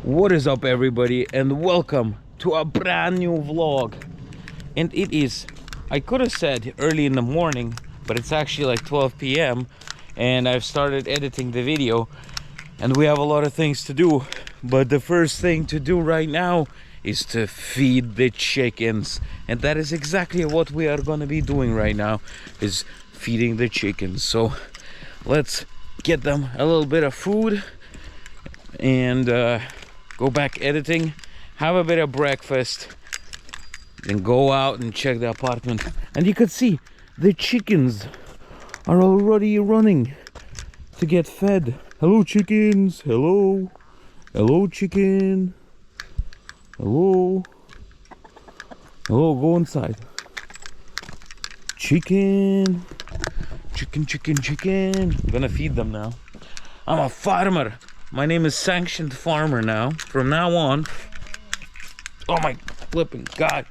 What is up, everybody, and welcome to a brand new vlog. And it is, I could have said early in the morning, but it's actually like 12 p.m. and I've started editing the video, and we have a lot of things to do. But the first thing to do right now is to feed the chickens, and that is exactly what we are going to be doing right now, is feeding the chickens. So let's get them a little bit of food and go back editing, have a bit of breakfast, then go out and check the apartment. And you can see the chickens are already running to get fed. Hello, chickens. Hello. Hello, chicken. Hello. Hello, go inside. Chicken. Chicken, chicken, chicken. I'm gonna feed them now. I'm a farmer. My name is Sanctioned Farmer now. From now on. Oh my flipping God.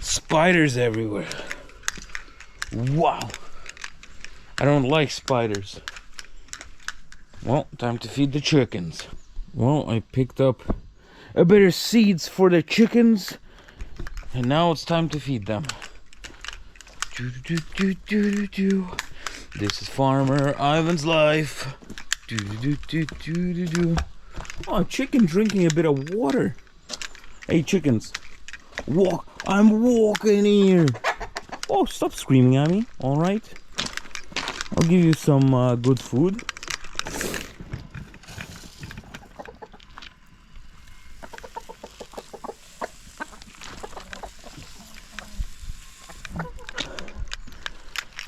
Spiders everywhere. Wow. I don't like spiders. Well, time to feed the chickens. Well, I picked up a bit of seeds for the chickens, and now it's time to feed them. This is Farmer Ivan's life. Oh, chicken drinking a bit of water. Hey, chickens, walk. I'm walking here. Oh, stop screaming at me. All right, I'll give you some good food.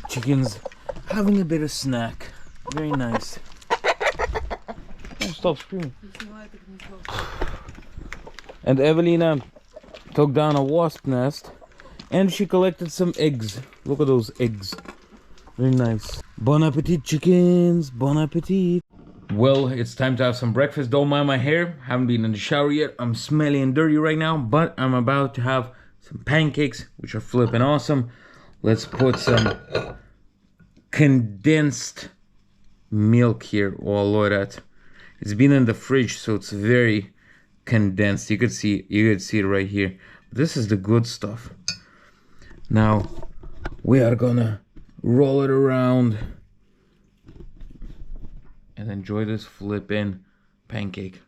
Chickens having a bit of snack. Very nice. Oh, stop screaming. And Evelina took down a wasp nest and she collected some eggs. Look at those eggs. Very nice. Bon appetit, chickens. Bon appetit. Well, it's time to have some breakfast. Don't mind my hair. Haven't been in the shower yet. I'm smelly and dirty right now, but I'm about to have some pancakes, which are flipping awesome. Let's put some condensed milk here. Oh, look at that. It's been in the fridge, so it's very condensed. You could see it right here. This is the good stuff. Now we are gonna roll it around and enjoy this flippin' pancake.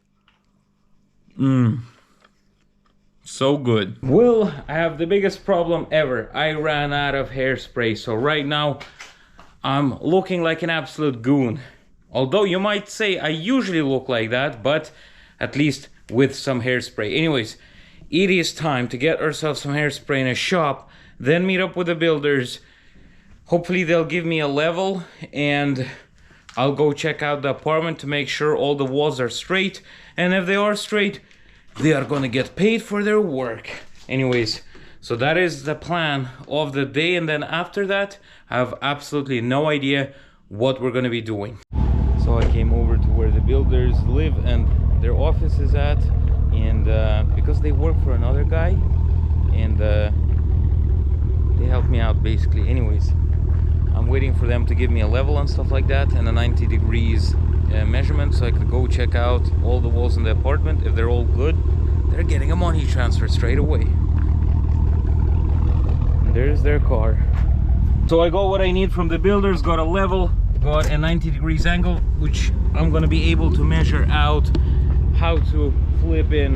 So good. Well, I have the biggest problem ever. I ran out of hairspray, so right now I'm looking like an absolute goon. Although you might say I usually look like that, but at least with some hairspray. Anyways, it is time to get ourselves some hairspray in a shop, then meet up with the builders. Hopefully they'll give me a level, and I'll go check out the apartment to make sure all the walls are straight. And if they are straight, they are gonna get paid for their work. Anyways, so that is the plan of the day, and then after that, I have absolutely no idea what we're gonna be doing. So I came over to where the builders live and their office is at, and because they work for another guy, and they help me out basically. Anyways, I'm waiting for them to give me a level and stuff like that, and a 90 degrees measurement, so I could go check out all the walls in the apartment. If they're all good, they're getting a money transfer straight away. And there's their car. So I got what I need from the builders, got a level, got a 90 degrees angle, which I'm gonna be able to measure out how to flip in,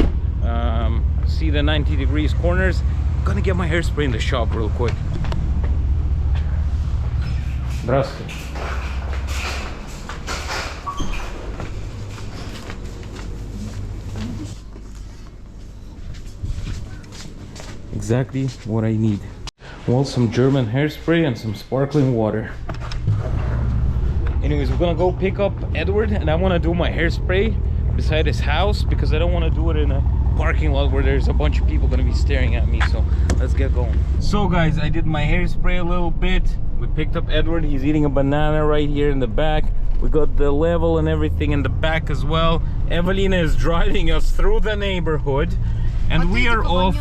see the 90 degrees corners. I'm gonna get my hairspray in the shop real quick. Здравствуйте. Exactly what I need. Well, some German hairspray and some sparkling water. Anyways, we're gonna go pick up Edward, and I want to do my hairspray beside his house because I don't want to do it in a parking lot where there's a bunch of people gonna be staring at me. So let's get going. So guys, I did my hairspray a little bit. We picked up Edward. He's eating a banana right here in the back. We got the level and everything in the back as well. Evelina is driving us through the neighborhood, and we are off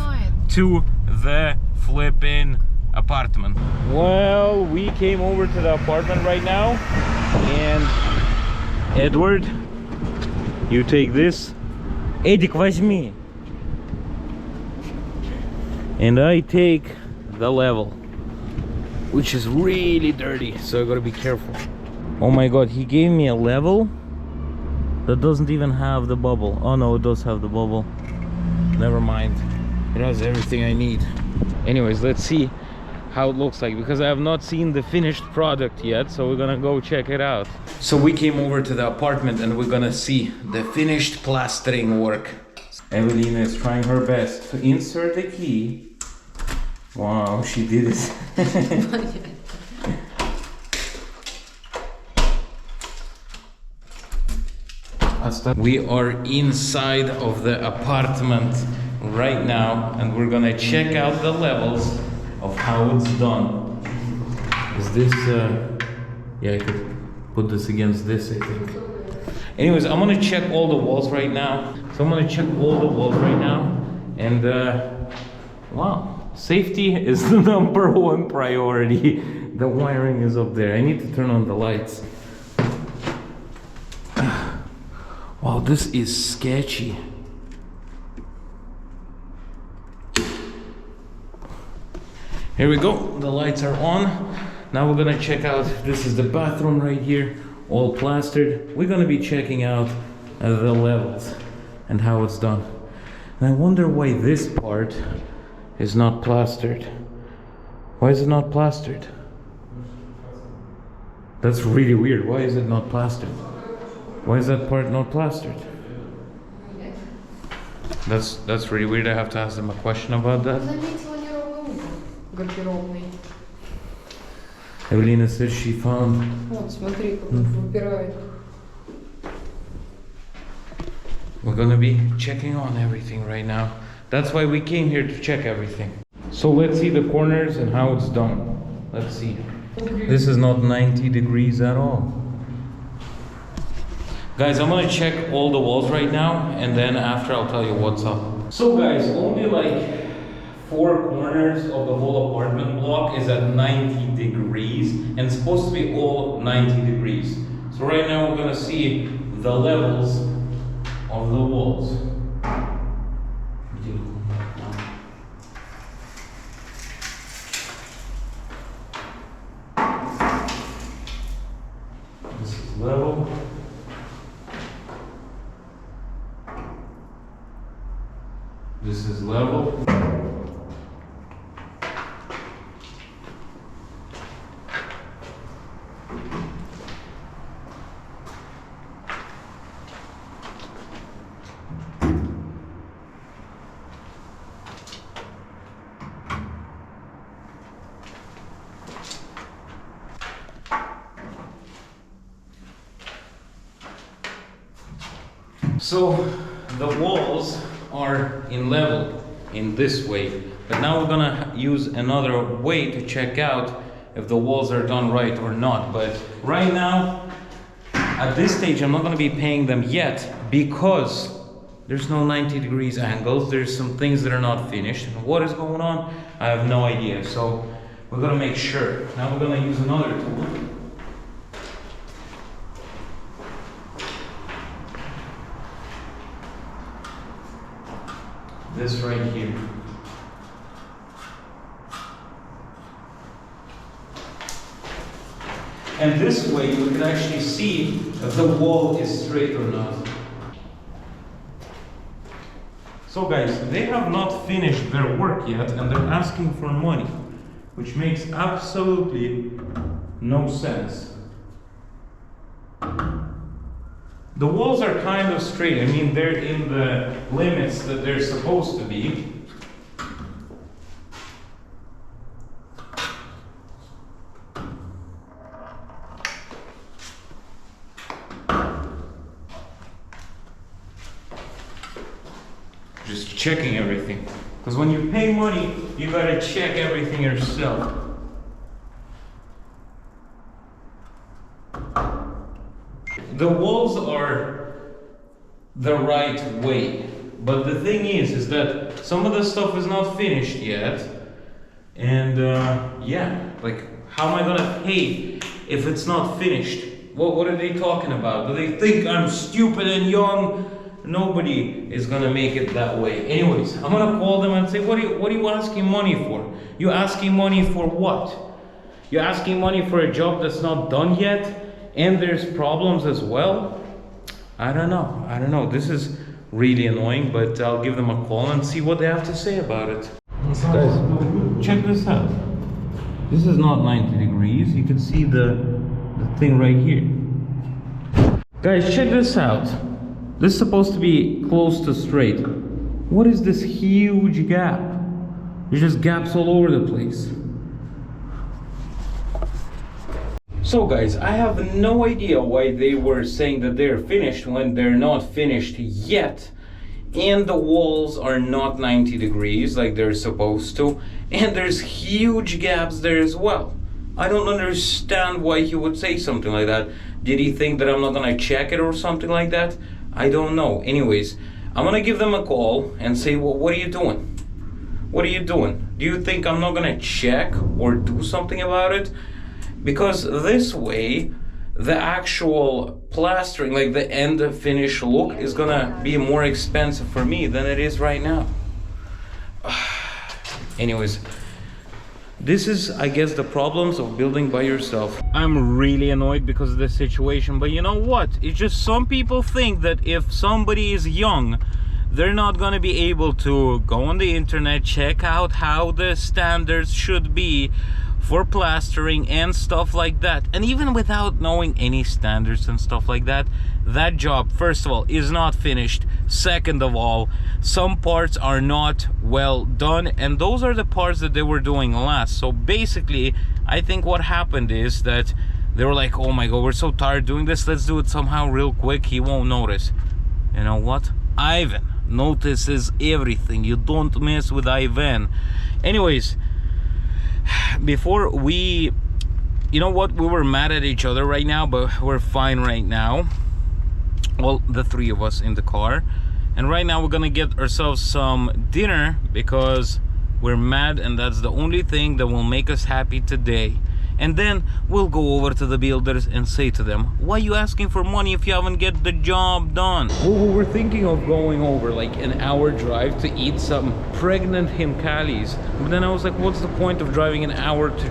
to the flipping apartment. Well, we came over to the apartment right now, and Edward You take this. Эдик, возьми. And I take the level, which is really dirty, so I gotta be careful. Oh my god, he gave me a level that doesn't even have the bubble. Oh no, it does have the bubble. Never mind. It has everything I need. Anyways, let's see how it looks like, because I have not seen the finished product yet, so we're gonna go check it out. So we came over to the apartment and we're gonna see the finished plastering work. Evelina is trying her best to insert the key. Wow, she did it. We are inside of the apartment right now, and we're gonna check out the levels of how it's done. Is this yeah, I could put this against this, I think. Anyways, I'm gonna check all the walls right now. So I'm gonna check all the walls right now, and wow, safety is the #1 priority. The wiring is up there. I need to turn on the lights. Wow, this is sketchy. Here we go, the lights are on. Now we're gonna check out, this is the bathroom right here, all plastered. We're gonna be checking out the levels and how it's done. And I wonder why this part is not plastered. Why is it not plastered? That's really weird. Why is it not plastered? Why is that part not plastered? That's really weird. I have to ask them a question about that. Evelina says she found. Вот, смотри, как он выпирает. We're gonna be checking on everything right now. That's why we came here to check everything. So let's see the corners and how it's done. Let's see. This is not 90 degrees at all. Guys, I'm gonna check all the walls right now, and then after I'll tell you what's up. So guys, only like 4 corners of the whole apartment block is at 90 degrees, and it's supposed to be all 90 degrees. So right now we're gonna see the levels of the walls. This is level. This is level. So the walls are in level in this way, but now we're gonna use another way to check out if the walls are done right or not. But right now, at this stage, I'm not gonna be paying them yet because there's no 90 degrees angles. There's some things that are not finished. And what is going on? I have no idea. So we're gonna make sure. Now we're gonna use another tool. This right here. And this way we can actually see if the wall is straight or not. So guys, they have not finished their work yet and they're asking for money, which makes absolutely no sense. The walls are kind of straight. I mean, they're in the limits that they're supposed to be. Just checking everything. Because when you pay money, you gotta check everything yourself. The walls are the right way, but the thing is that some of the stuff is not finished yet, and yeah, like how am I gonna pay if it's not finished? What are they talking about? Do they think I'm stupid and young? Nobody is gonna make it that way. Anyways, I'm gonna call them and say, what are you asking money for? You asking money for what? You're asking money for a job that's not done yet, and there's problems as well? I don't know. This is really annoying, but I'll give them a call and see what they have to say about it. Guys, check this out. This is not 90 degrees. You can see the thing right here. Guys, check this out. This is supposed to be close to straight. What is this huge gap? There's just gaps all over the place. So guys, I have no idea why they were saying that they're finished when they're not finished yet. And the walls are not 90 degrees like they're supposed to. And there's huge gaps there as well. I don't understand why he would say something like that. Did he think that I'm not gonna check it or something like that? I don't know. Anyways, I'm gonna give them a call and say, well, what are you doing? What are you doing? Do you think I'm not gonna check or do something about it? Because this way, the actual plastering, like the end finish look, is gonna be more expensive for me than it is right now. Anyways, this is, I guess, the problems of building by yourself. I'm really annoyed because of this situation, but you know what? It's just some people think that if somebody is young, they're not gonna be able to go on the internet, check out how the standards should be for plastering and stuff like that. And even without knowing any standards and stuff like that, that job, first of all, is not finished. Second of all, some parts are not well done, and those are the parts that they were doing last. So basically, I think what happened is that they were like, oh my god, we're so tired doing this, let's do it somehow real quick, he won't notice. You know what? Ivan notices everything. You don't mess with Ivan. Anyways, before we, you know what, we were mad at each other right now, but we're fine right now. Well, the three of us in the car, and right now we're gonna get ourselves some dinner because we're mad, and that's the only thing that will make us happy today. And then we'll go over to the builders and say to them, why are you asking for money if you haven't get the job done? Well, we were thinking of going over like an hour drive to eat some pregnant himkalis, but then I was like, what's the point of driving an hour to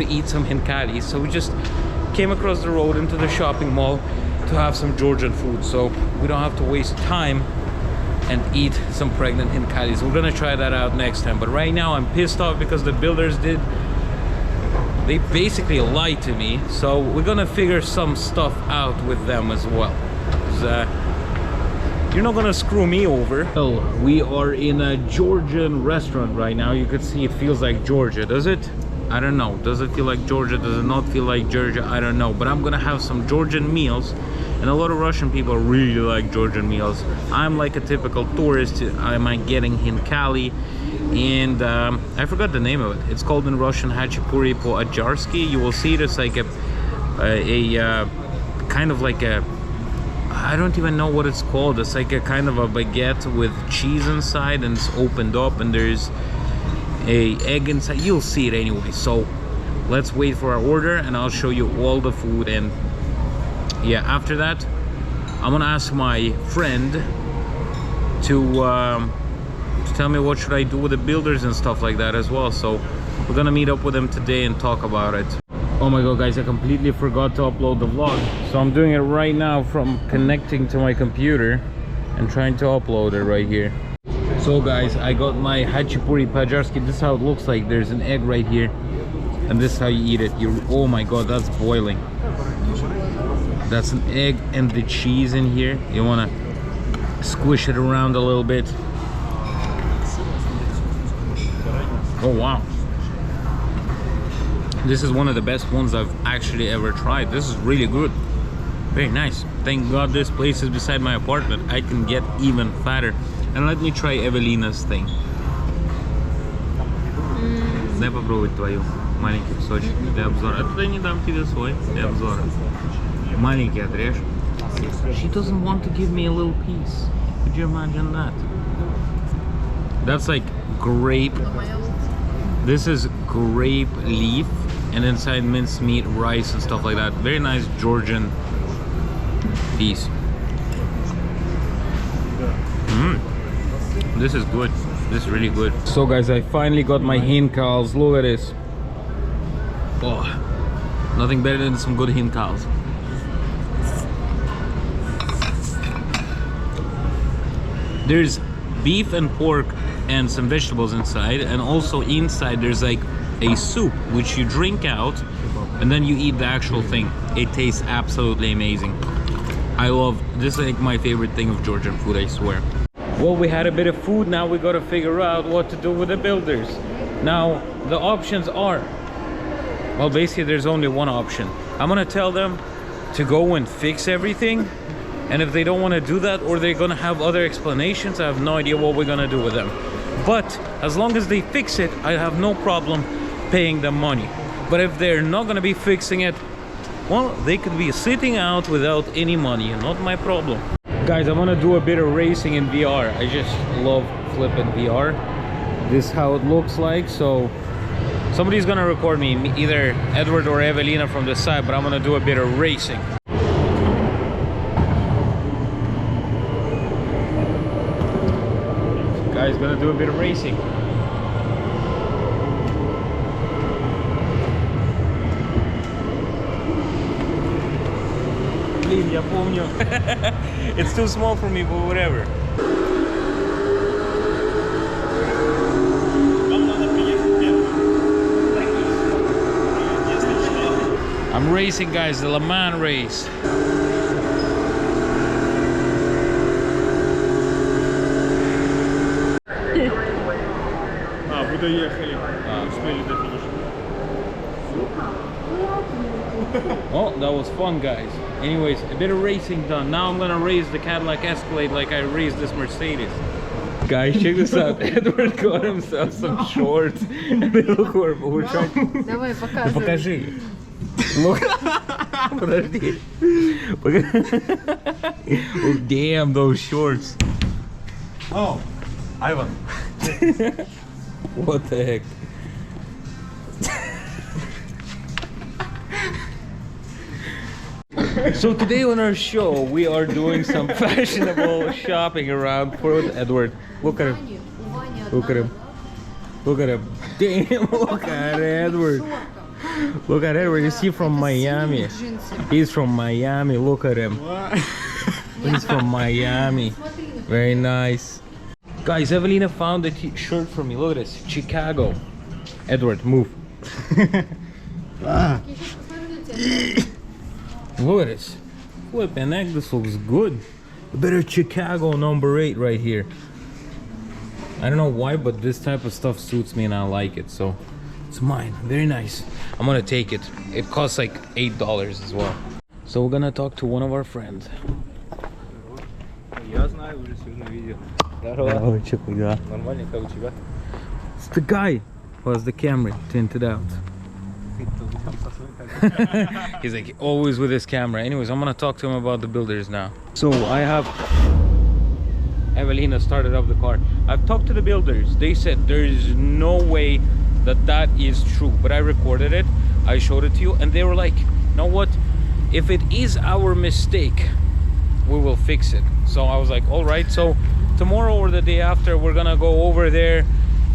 eat some himkalis? So we just came across the road into the shopping mall to have some Georgian food, so we don't have to waste time and eat some pregnant himkalis. We're gonna try that out next time, but right now I'm pissed off because the builders they basically lied to me, so we're gonna figure some stuff out with them as well. You're not gonna screw me over. Well, we are in a Georgian restaurant right now. You could see it feels like Georgia, does it? I don't know. Does it feel like Georgia? Does it not feel like Georgia? I don't know. But I'm gonna have some Georgian meals, and a lot of Russian people really like Georgian meals. I'm like a typical tourist. I'm getting hinkali, and I forgot the name of it. It's called in Russian hachapuri po-ajarsky. You will see it as like a kind of like a, I don't even know what it's called. It's like a kind of a baguette with cheese inside, and it's opened up, and there's a egg inside. You'll see it anyway. So let's wait for our order, and I'll show you all the food. And yeah, after that I'm gonna ask my friend to tell me what should I do with the builders and stuff like that as well. So we're gonna meet up with them today and talk about it. Oh my god, guys, I completely forgot to upload the vlog, so I'm doing it right now from connecting to my computer and trying to upload it right here. So guys, I got my hachapuri po-ajarsky. This is how it looks like. There's an egg right here, and this is how you eat it. Oh my god, that's boiling. That's an egg and the cheese in here. You want to squish it around a little bit. Oh wow, this is one of the best ones I've actually ever tried. This is really good, very nice. Thank god this place is beside my apartment. I can get even fatter. And let me try Evelina's thing. Дай попробовать твою. Маленький кусочек для обзора. А туда не дам тебе свой для обзора. Маленький отрежь. She doesn't want to give me a little piece. Could you imagine that? That's like grape. This is grape leaf and inside minced meat, rice and stuff like that. Very nice Georgian piece. This is good. This is really good. So guys, I finally got my hinkals. Look at this. Oh, nothing better than some good hinkals. There's beef and pork and some vegetables inside, and also inside there's like a soup which you drink out and then you eat the actual thing. It tastes absolutely amazing. I love this. Is like my favorite thing of Georgian food, I swear. Well, we had a bit of food, now we gotta figure out what to do with the builders. Now the options are, well, basically there's only one option. I'm gonna tell them to go and fix everything, and if they don't want to do that, or they're gonna have other explanations, I have no idea what we're gonna do with them. But as long as they fix it, I have no problem paying them money. But if they're not gonna be fixing it, well, they could be sitting out without any money, and not my problem. Guys, I want to do a bit of racing in VR. I just love flipping VR. This is how it looks like. So somebody's gonna record me, either Edward or Evelina from the side, but I'm gonna do a bit of racing. Guys, gonna do a bit of racing. Я помню. It's too small for me, but whatever. I'm racing, guys, the Le Mans race. Oh, that was fun, guys. Anyways, a bit of racing done. Now I'm gonna race the Cadillac Escalade like I raced this Mercedes. Guys, check this out. Edward got himself some shorts and they look horrible. We're trying. Давай, показывай. Покажи. Look. Подожди. Oh, damn those shorts. Oh, Ivan. What the heck? So today on our show, we are doing some fashionable shopping around Port Edward. Look at him. Look at him. Look at him. Damn, look at Edward. Look at Edward. Is he from Miami? He's from Miami. Look at him. He's from Miami. Very nice. Guys, Evelina found a shirt for me. Look at this. Chicago. Edward, move. Look at this. Flippin' heck, this looks good. A bit of Chicago number 8 right here. I don't know why, but this type of stuff suits me and I like it, so it's mine. Very nice. I'm gonna take it. It costs like $8 as well. So we're gonna talk to one of our friends. It's the guy who has the camera tinted out. He's like always with his camera. Anyways, I'm gonna talk to him about the builders now. So I have Evelina started up the car. I've talked to the builders. They said there is no way that that is true, but I recorded it, I showed it to you, and they were like, you know what, if it is our mistake, we will fix it. So I was like, all right. So tomorrow or the day after, we're gonna go over there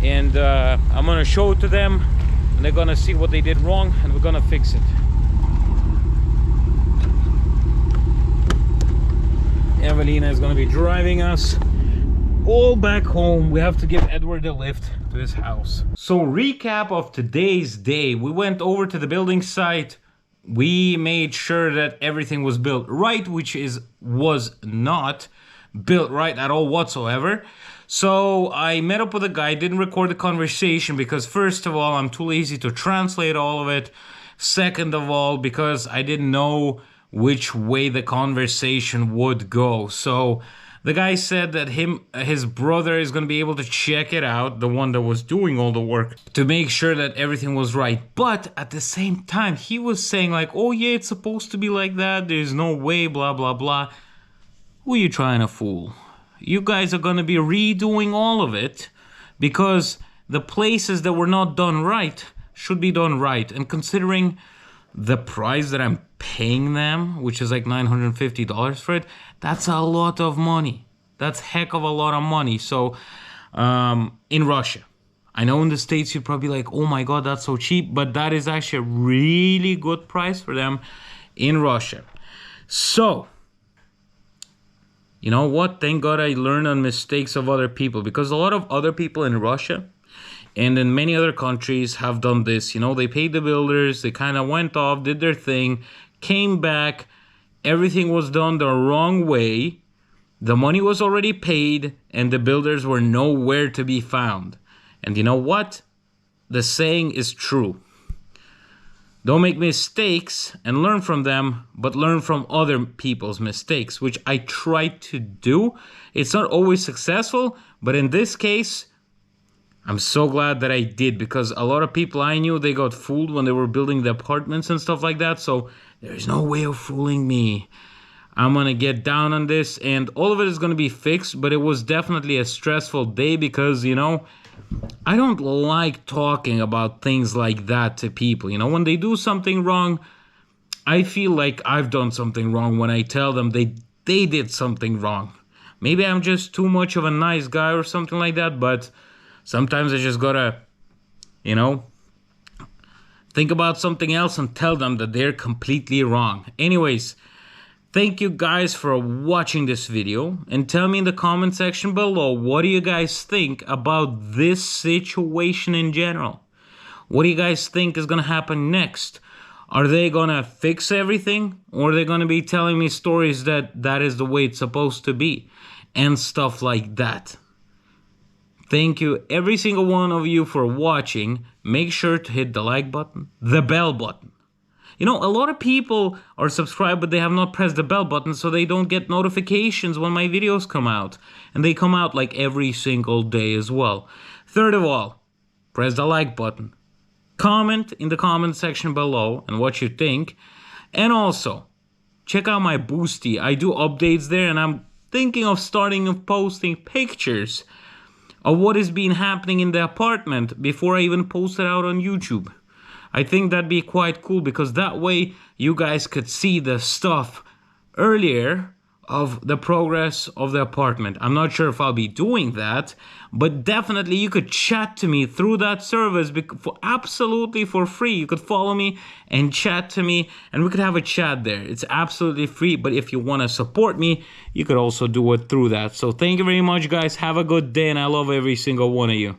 and I'm gonna show it to them, and they're gonna see what they did wrong, and we're gonna fix it. Evelina is gonna be driving us all back home. We have to give Edward a lift to his house. So recap of today's day. We went over to the building site. We made sure that everything was built right, which was not built right at all whatsoever. So I met up with a guy, didn't record the conversation because first of all, I'm too lazy to translate all of it. Second of all, because I didn't know which way the conversation would go. So the guy said that his brother is going to be able to check it out, the one that was doing all the work, to make sure that everything was right. But at the same time, he was saying like, oh yeah, it's supposed to be like that. There's no way, blah, blah, blah. Who are you trying to fool? You guys are going to be redoing all of it because the places that were not done right should be done right. And considering the price that I'm paying them, which is like $950 for it, that's a lot of money. That's heck of a lot of money. So in Russia, I know in the States you'd probably be like, oh my God, that's so cheap, but that is actually a really good price for them in Russia. So, you know what? Thank God I learned on mistakes of other people, because a lot of other people in Russia and in many other countries have done this. You know, they paid the builders, they kind of went off, did their thing, came back, everything was done the wrong way, the money was already paid, and the builders were nowhere to be found. And you know what? The saying is true. Don't make mistakes and learn from them, but learn from other people's mistakes, which I try to do. It's not always successful, but in this case, I'm so glad that I did, because a lot of people I knew, they got fooled when they were building the apartments and stuff like that. So there's no way of fooling me. I'm gonna get down on this, and all of it is gonna be fixed, but it was definitely a stressful day because, you know, I don't like talking about things like that to people. You know, when they do something wrong, I feel like I've done something wrong when I tell them they did something wrong. Maybe I'm just too much of a nice guy or something like that, but sometimes I just gotta, you know, think about something else and tell them that they're completely wrong. Anyways, thank you guys for watching this video, and tell me in the comment section below, what do you guys think about this situation in general? What do you guys think is gonna happen next? Are they gonna fix everything, or are they gonna be telling me stories that is the way it's supposed to be and stuff like that? Thank you every single one of you for watching. Make sure to hit the like button, the bell button. You know, a lot of people are subscribed, but they have not pressed the bell button, so they don't get notifications when my videos come out. And they come out like every single day as well. Third of all, press the like button. Comment in the comment section below and what you think. And also, check out my Boosty. I do updates there, and I'm thinking of posting pictures of what has been happening in the apartment before I even post it out on YouTube. I think that'd be quite cool, because that way you guys could see the stuff earlier of the progress of the apartment. I'm not sure if I'll be doing that, but definitely you could chat to me through that service for absolutely for free. You could follow me and chat to me, and we could have a chat there. It's absolutely free, but if you want to support me, you could also do it through that. So thank you very much, guys. Have a good day, and I love every single one of you.